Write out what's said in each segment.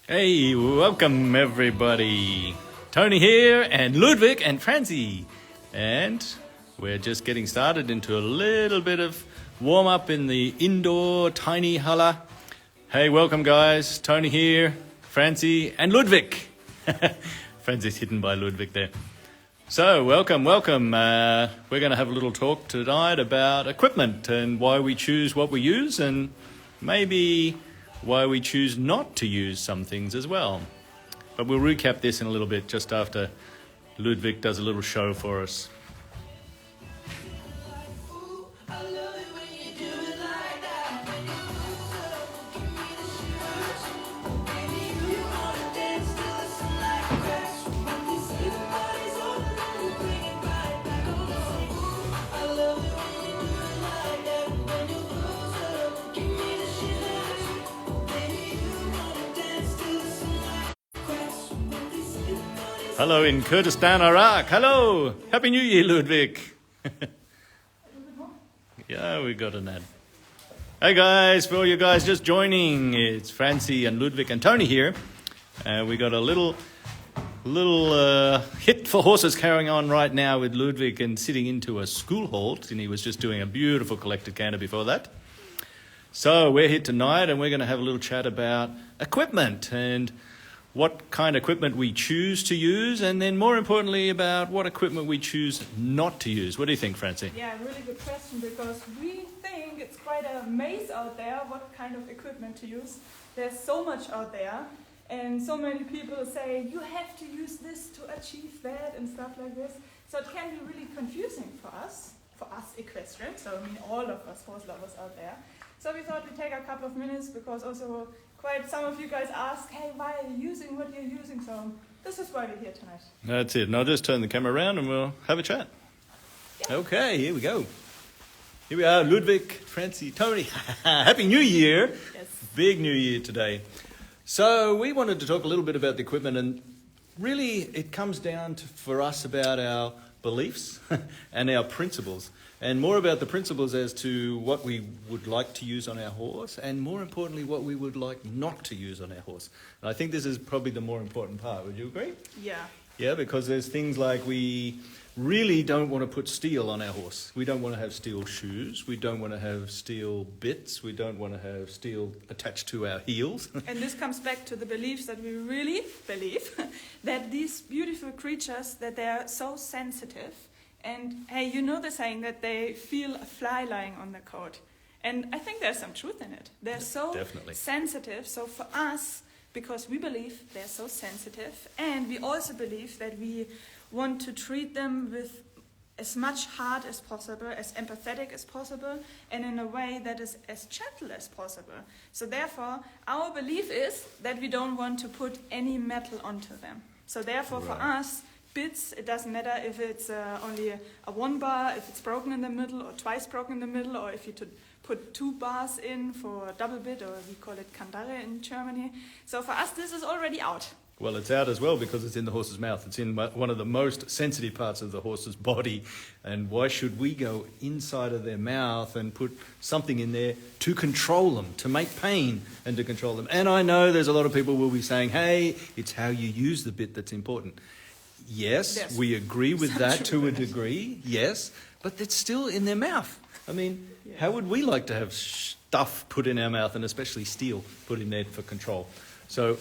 Hey, welcome everybody. Tony here and Ludwig and Francie. And we're just getting started into a little bit of warm up in the indoor tiny halla. Hey, welcome guys. Tony here, Francie and Ludwig. Francie's hidden by Ludwig there. So, welcome. We're going to have a little talk tonight about equipment and why we choose what we use and maybe why we choose not to use some things as well. But we'll recap this in a little bit just after Ludwig does a little show for us. Hello in Kurdistan, Iraq. Hello. Happy New Year, Ludwig. Yeah, we got an ad. Hey guys, for all you guys just joining, it's Francie and Ludwig and Tony here. We got a little hit for horses carrying on right now with Ludwig and sitting into a school halt, and he was just doing a beautiful collected canter before that. So we're here tonight and we're going to have a little chat about equipment and what kind of equipment we choose to use, and then more importantly about what equipment we choose not to use. What do you think, Francie? Yeah, really good question, because we think it's quite a maze out there what kind of equipment to use. There's so much out there, and so many people say you have to use this to achieve that and stuff like this. So it can be really confusing for us equestrians, so I mean all of us horse lovers out there. So we thought we'd take a couple of minutes, because also quite some of you guys ask, hey, why are you using what you're using? So this is why we're here tonight. That's it. And I'll just turn the camera around and we'll have a chat. Yeah. Okay, here we go. Here we are, Ludwig, Francie, Tony. Happy New Year. Yes. Big New Year today. So we wanted to talk a little bit about the equipment, and really it comes down to, for us, about our beliefs and our principles, and more about the principles as to what we would like to use on our horse, and more importantly what we would like not to use on our horse. And I think this is probably the more important part. Would you agree? Yeah. Yeah, because there's things like we really don't want to put steel on our horse. We don't want to have steel shoes. We don't want to have steel bits. We don't want to have steel attached to our heels. And this comes back to the beliefs that we really believe that these beautiful creatures, that they're so sensitive. And hey, you know the saying that they feel a fly lying on their coat. And I think there's some truth in it. They're so Definitely sensitive. So for us, because we believe they're so sensitive, and we also believe that we want to treat them with as much heart as possible, as empathetic as possible, and in a way that is as gentle as possible. So therefore, our belief is that we don't want to put any metal onto them. So therefore, for us, bits, it doesn't matter if it's only a one bar, if it's broken in the middle, or twice broken in the middle, or if you put 2 bars in for a double bit, or we call it Kandare in Germany. So for us, this is already out. Well, it's out as well because it's in the horse's mouth. It's in one of the most sensitive parts of the horse's body. And why should we go inside of their mouth and put something in there to control them, to make pain and to control them? And I know there's a lot of people will be saying, hey, it's how you use the bit that's important. Yes, we agree with that to a degree, yes, but it's still in their mouth. I mean, how would we like to have stuff put in our mouth, and especially steel put in there for control? So,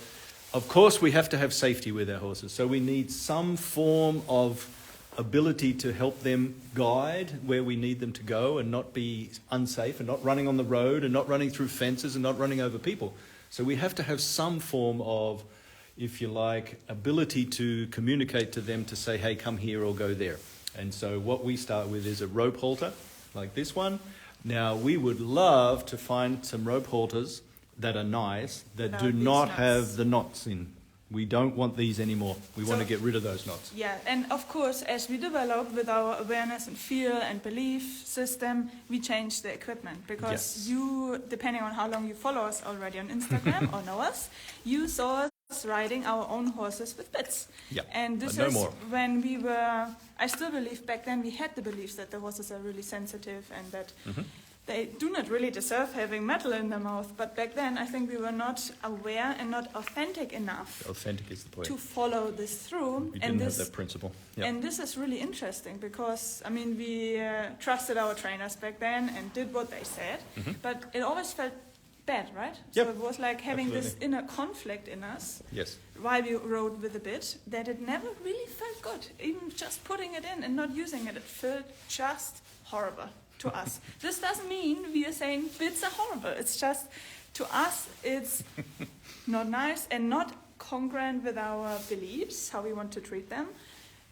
of course, we have to have safety with our horses. So we need some form of ability to help them guide where we need them to go and not be unsafe and not running on the road and not running through fences and not running over people. So we have to have some form of, if you like, ability to communicate to them to say, hey, come here or go there. And so what we start with is a rope halter, like this one. Now, we would love to find some rope halters that are nice, that do not have the knots in. We don't want these anymore. We want to get rid of those knots. Yeah, and of course, as we develop with our awareness and feel and belief system, we change the equipment. Because you, depending on how long you follow us already on Instagram or know us, you saw us riding our own horses with bits. Yeah, and this no is more. when we were, I still believe back then we had the beliefs that the horses are really sensitive and that they do not really deserve having metal in their mouth. But back then, I think we were not aware and not authentic enough Authentic is the point. to follow this through. We didn't have that principle. Yeah. And this is really interesting because, I mean, we trusted our trainers back then and did what they said, but it always felt bad, right? Yep. So it was like having this Absolutely. inner conflict in us Yes. while we rode with the bit, that it never really felt good. Even just putting it in and not using it, it felt just horrible to us. This doesn't mean we are saying bits are horrible. It's just, to us, it's not nice and not congruent with our beliefs, how we want to treat them,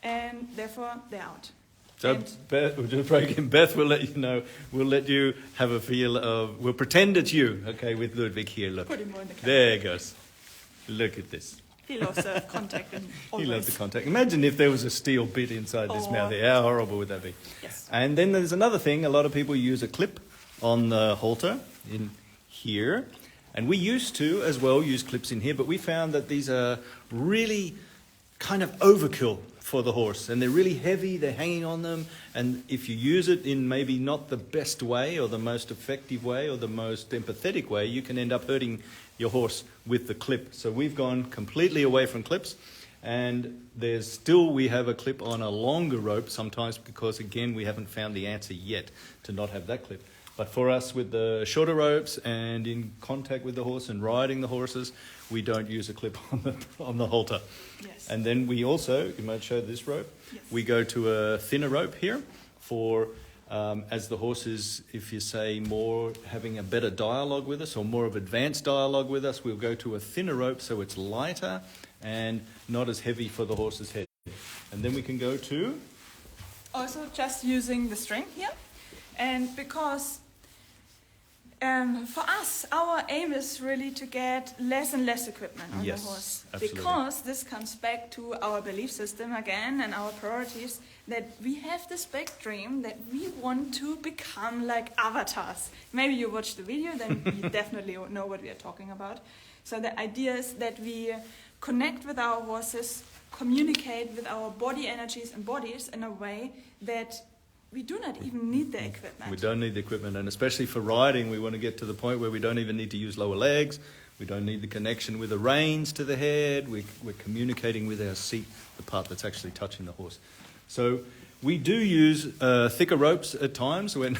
and therefore they're out. So, And- Beth, we'll just break in. Beth will let you know. We'll let you have a feel of. We'll pretend it's you, okay, with Ludwig here. Look. Put him more in the camera. There it goes. Look at this. He loves the contact and He always. loves the contact. Imagine if there was a steel bit inside this Oh. mouth. How horrible would that be? Yes. And then there's another thing. A lot of people use a clip on the halter in here. And we used to as well use clips in here, but we found that these are really kind of overkill for the horse. And they're really heavy, they're hanging on them. And if you use it in maybe not the best way or the most effective way or the most empathetic way, you can end up hurting your horse with the clip. So we've gone completely away from clips. And there's still, we have a clip on a longer rope sometimes because, again, we haven't found the answer yet to not have that clip. But for us, with the shorter ropes and in contact with the horse and riding the horses, we don't use a clip on the halter. Yes. And then we also, you might show this rope, Yes. we go to a thinner rope here for, as the horse is, if you say, more having a better dialogue with us or more of advanced dialogue with us, we'll go to a thinner rope so it's lighter and not as heavy for the horse's head. And then we can go to, Also, just using the string here. And because for us, our aim is really to get less and less equipment on Yes, the horse. absolutely. Because this comes back to our belief system again and our priorities, that we have this big dream that we want to become like avatars. Maybe you watch the video, then you definitely know what we are talking about. So the idea is that we connect with our horses, communicate with our body energies and bodies in a way that we do not even need the equipment. we don't need the equipment, and especially for riding, we want to get to the point where we don't even need to use lower legs. We don't need the connection with the reins to the head. We're communicating with our seat, the part that's actually touching the horse. So we do use thicker ropes at times when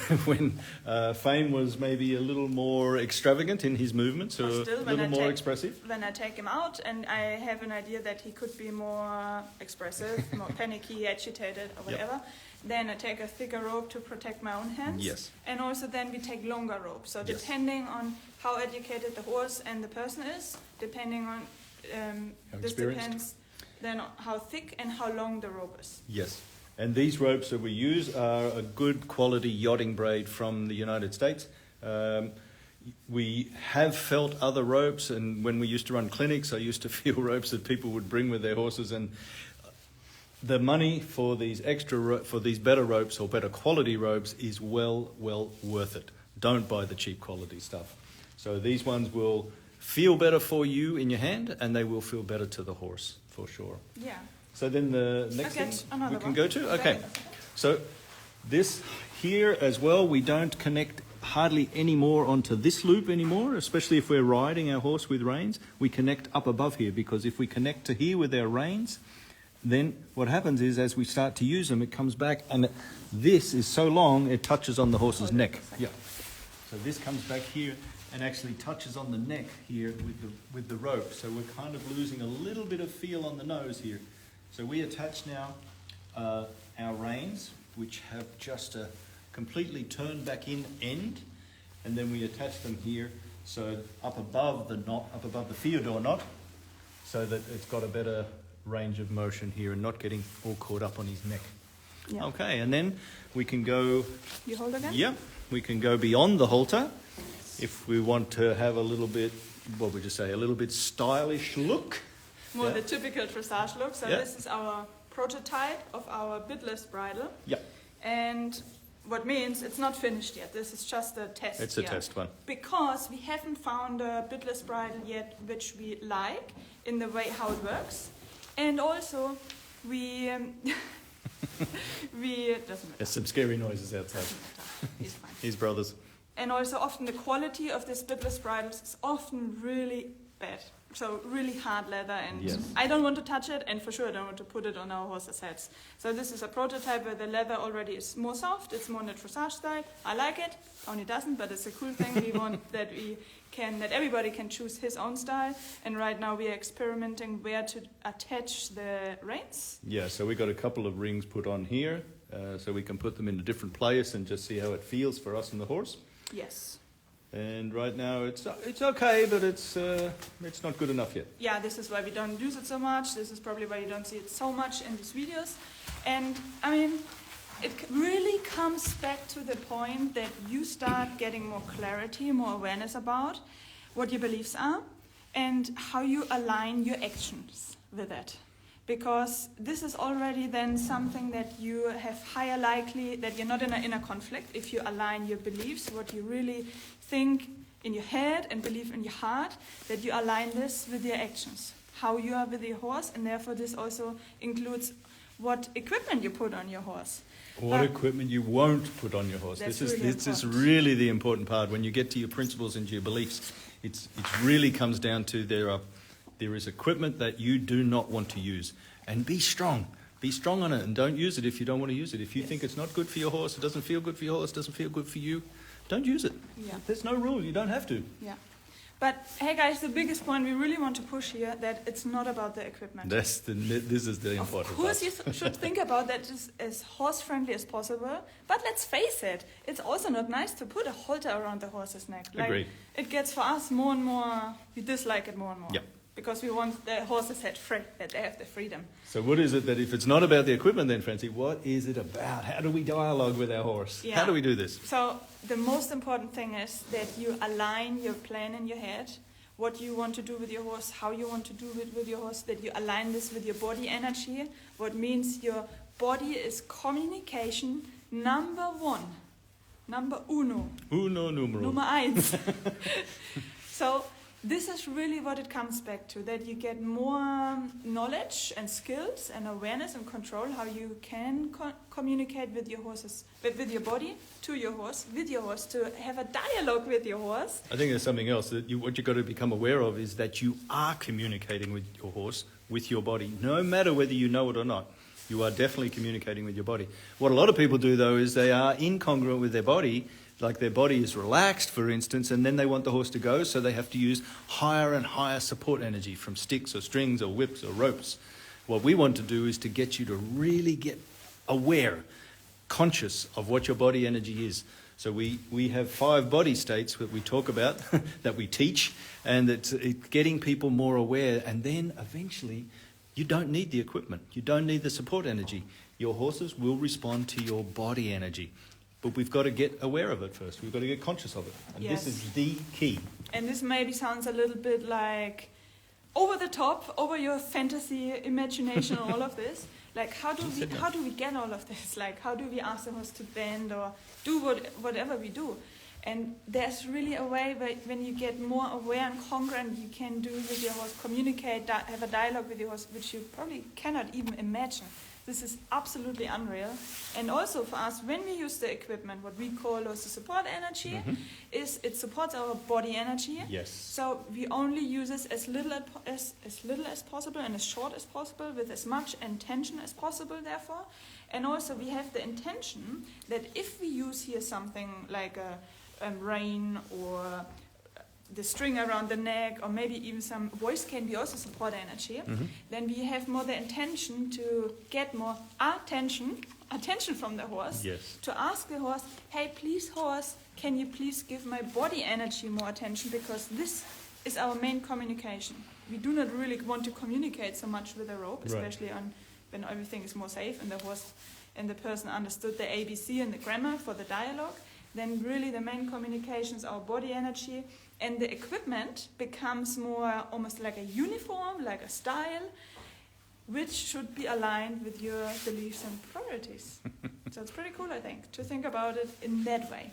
Fame was maybe a little more extravagant in his movements or Or still a when little I more take- expressive. When I take him out and I have an idea that he could be more expressive, more panicky, agitated, or whatever, then I take a thicker rope to protect my own hands. Yes. And also then we take longer ropes. So Yes. depending on how educated the horse and the person is, depending on How this experienced. depends then on how thick and how long the rope is. Yes. And these ropes that we use are a good quality yachting braid from the United States. We have felt other ropes, and when we used to run clinics, I used to feel ropes that people would bring with their horses, and the money for these for these better ropes or better quality ropes is well worth it. Don't buy the cheap quality stuff. So these ones will feel better for you in your hand, and they will feel better to the horse for sure. Yeah. So then the next Okay, thing another we can one. go to? Okay. So this here as well, we don't connect hardly any more onto this loop anymore, especially if we're riding our horse with reins. We connect up above here, because if we connect to here with our reins, then what happens is as we start to use them, it comes back, and this is so long, it touches on the horse's neck. Yeah. So this comes back here and actually touches on the neck here with the rope. So we're kind of losing a little bit of feel on the nose here. So we attach now our reins, which have just a completely turned back in end, and then we attach them here, so up above the knot, up above the Theodore knot, so that it's got a better range of motion here and not getting all caught up on his neck. Yeah. Okay, and then we can go, You hold again? yeah, we can go beyond the halter if we want to have a little bit, what would you say, a little bit stylish look. More Yeah. the typical dressage look. So Yeah. this is our prototype of our bitless bridle. Yeah, And what means it's not finished yet. This is just a test. it's a here. test one. Because we haven't found a bitless bridle yet which we like in the way how it works. And also we doesn't matter. There's some scary noises outside. Doesn't matter. He's fine. His brothers. And also often the quality of the slipless bridles is often really bad. So really hard leather, and Yes. I don't want to touch it, and for sure I don't want to put it on our horses' heads. So this is a prototype where the leather already is more soft, it's more in the dressage style. I like it, Tony doesn't, but it's a cool thing. We want that everybody can choose his own style, and right now we are experimenting where to attach the reins. Yeah, so we got a couple of rings put on here, so we can put them in a different place and just see how it feels for us and the horse. Yes. And right now it's okay, but it's not good enough yet. Yeah, this is why we don't use it so much. This is probably why you don't see it so much in these videos. And I mean, it really comes back to the point that you start getting more clarity, more awareness about what your beliefs are and how you align your actions with it. Because this is already then something that you have higher likely that you're not in an inner conflict if you align your beliefs, what you really think in your head and believe in your heart, that you align this with your actions, how you are with your horse, and therefore this also includes what equipment you put on your horse. What equipment you won't put on your horse. That's This really is important. really the important part. When you get to your principles and your beliefs, it really comes down to there is equipment that you do not want to use. And be strong. Be strong on it and don't use it if you don't want to use it. If you think it's not good for your horse, it doesn't feel good for your horse, doesn't feel good for you, don't use it. Yeah. There's no rule. You don't have to. Yeah. But hey guys, the biggest point we really want to push here, that it's not about the equipment. This is the important Of course, part. you should think about that as horse-friendly as possible. But let's face it, it's also not nice to put a halter around the horse's neck. Agreed. It gets for us more and more, we dislike it more and more. Yeah. Because we want the horses that they have the freedom. So what is it that if it's not about the equipment then, Francie, what is it about? How do we dialogue with our horse? Yeah. How do we do this? So the most important thing is that you align your plan in your head, what you want to do with your horse, how you want to do it with your horse, that you align this with your body energy, what means your body is communication number one, number uno, Uno numero. nummer eins. So this is really what it comes back to, that you get more knowledge and skills and awareness and control how you can communicate with your horses, with your body to your horse, with your horse, to have a dialogue with your horse. I think there's something else that what you've got to become aware of is that you are communicating with your horse, with your body, no matter whether you know it or not. You are definitely communicating with your body. What a lot of people do, though, is they are incongruent with their body, like their body is relaxed, for instance, and then they want the horse to go, so they have to use higher and higher support energy from sticks or strings or whips or ropes. What we want to do is to get you to really get aware, conscious of what your body energy is. So we have 5 body states that we talk about, that we teach, and it's getting people more aware, and then eventually you don't need the equipment. You don't need the support energy. Your horses will respond to your body energy. But we've got to get aware of it first. We've got to get conscious of it. And Yes. this is the key. And this maybe sounds a little bit like over the top, over your fantasy, imagination, all of this. Like how do we get all of this? Like how do we ask the horse to bend or do whatever we do? And there's really a way where when you get more aware and congruent, you can do with your horse, communicate, have a dialogue with your horse, which you probably cannot even imagine. This is absolutely unreal. And also for us, when we use the equipment, what we call also support energy, is it supports our body energy. Yes. So we only use this as little as possible and as short as possible with as much intention as possible, therefore. And also we have the intention that if we use here something like a rein or the string around the neck, or maybe even some voice can be also support energy, then we have more the intention to get more attention from the horse, Yes. to ask the horse, hey, please horse, can you please give my body energy more attention, because this is our main communication. We do not really want to communicate so much with a rope, Right. especially when everything is more safe and the horse and the person understood the ABC and the grammar for the dialogue. Then really the main communication is our body energy, and the equipment becomes more almost like a uniform, like a style, which should be aligned with your beliefs and priorities. So it's pretty cool, I think, to think about it in that way.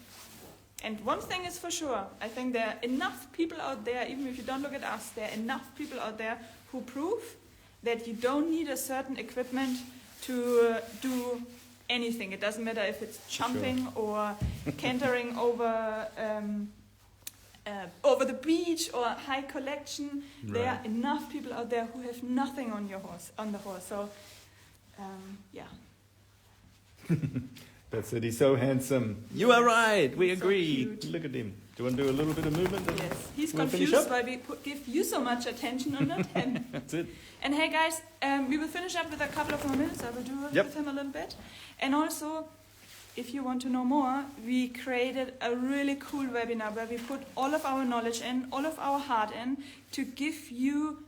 And one thing is for sure, I think there are enough people out there, even if you don't look at us, there are enough people out there who prove that you don't need a certain equipment to do anything. It doesn't matter if it's jumping or cantering over the beach or high collection. There are enough people out there who have nothing on the horse. So, yeah. That's it. He's so handsome. You are right. We So agree. cute. Look at him. Do you want to do a little bit of movement? Yes, he's Wanna finish confused up? why we give you so much attention and not him. That's it. And hey guys, we will finish up with a couple of more minutes. I will do it Yep. with him a little bit. And also, if you want to know more, we created a really cool webinar where we put all of our knowledge in, all of our heart in, to give you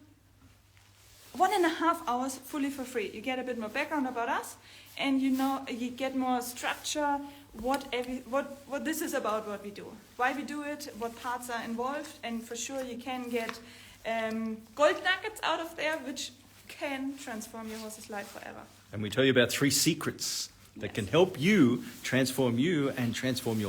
1.5 hours fully for free. You get a bit more background about us, and you get more structure, what this is about, what we do, why we do it, what parts are involved, and for sure you can get gold nuggets out of there, which can transform your horse's life forever. And we tell you about 3 secrets that can help you transform your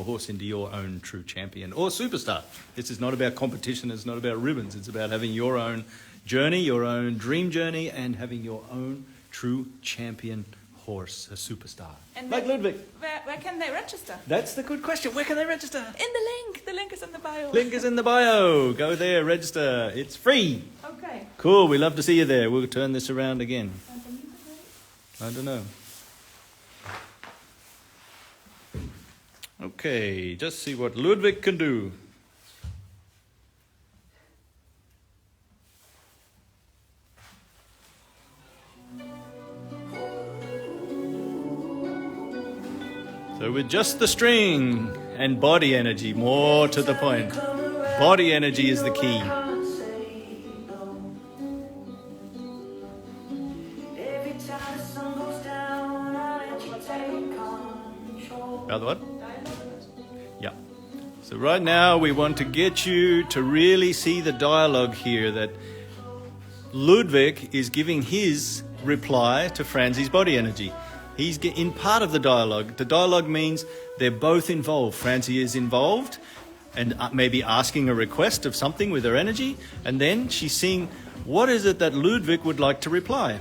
horse into your own true champion or superstar. This is not about competition. It's not about ribbons. It's about having your own journey, your own dream journey, and having your own true champion horse, a superstar. And like Ludwig. Where can they register? That's the good question. Where can they register? In the link. The link is in the bio. Link is in the bio. Go there, register. It's free. Okay. Cool. We love to see you there. We'll turn this around again. I don't know. Okay, just see what Ludwig can do. So with just the string and body energy, more to the point. Body energy is the key. Other one? Yeah. So right now we want to get you to really see the dialogue here that Ludwig is giving his reply to Franzi's body energy. He's in part of the dialogue. The dialogue means they're both involved. Franzi is involved and maybe asking a request of something with her energy, and then she's seeing what is it that Ludwig would like to reply.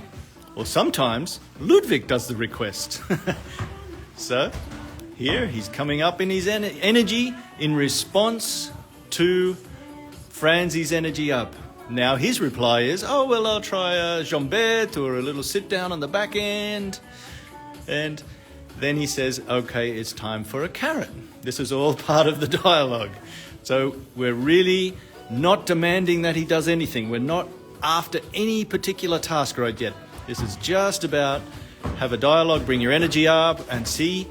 Or sometimes Ludwig does the request. So here he's coming up in his energy in response to Franzi's energy up. Now his reply is, oh, well, I'll try a jambette or a little sit down on the back end. And then he says, okay, it's time for a carrot. This is all part of the dialogue. So we're really not demanding that he does anything. We're not after any particular task right yet. This is just about have a dialogue, bring your energy up, and see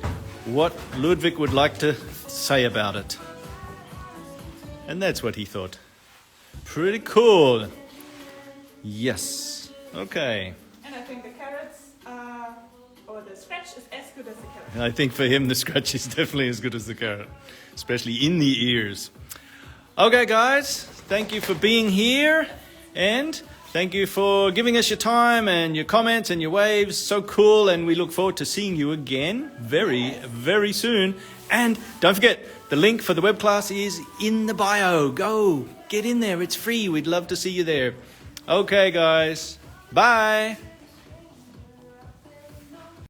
what Ludwig would like to say about it. And that's what he thought. Pretty cool. Yes. Okay. And I think the carrots or the scratch is as good as the carrot. I think for him the scratch is definitely as good as the carrot, especially in the ears. Okay, guys, thank you for being here, and thank you for giving us your time and your comments and your waves. So cool, and we look forward to seeing you again very, very soon. And don't forget, the link for the web class is in the bio. Go, get in there. It's free. We'd love to see you there. Okay, guys. Bye.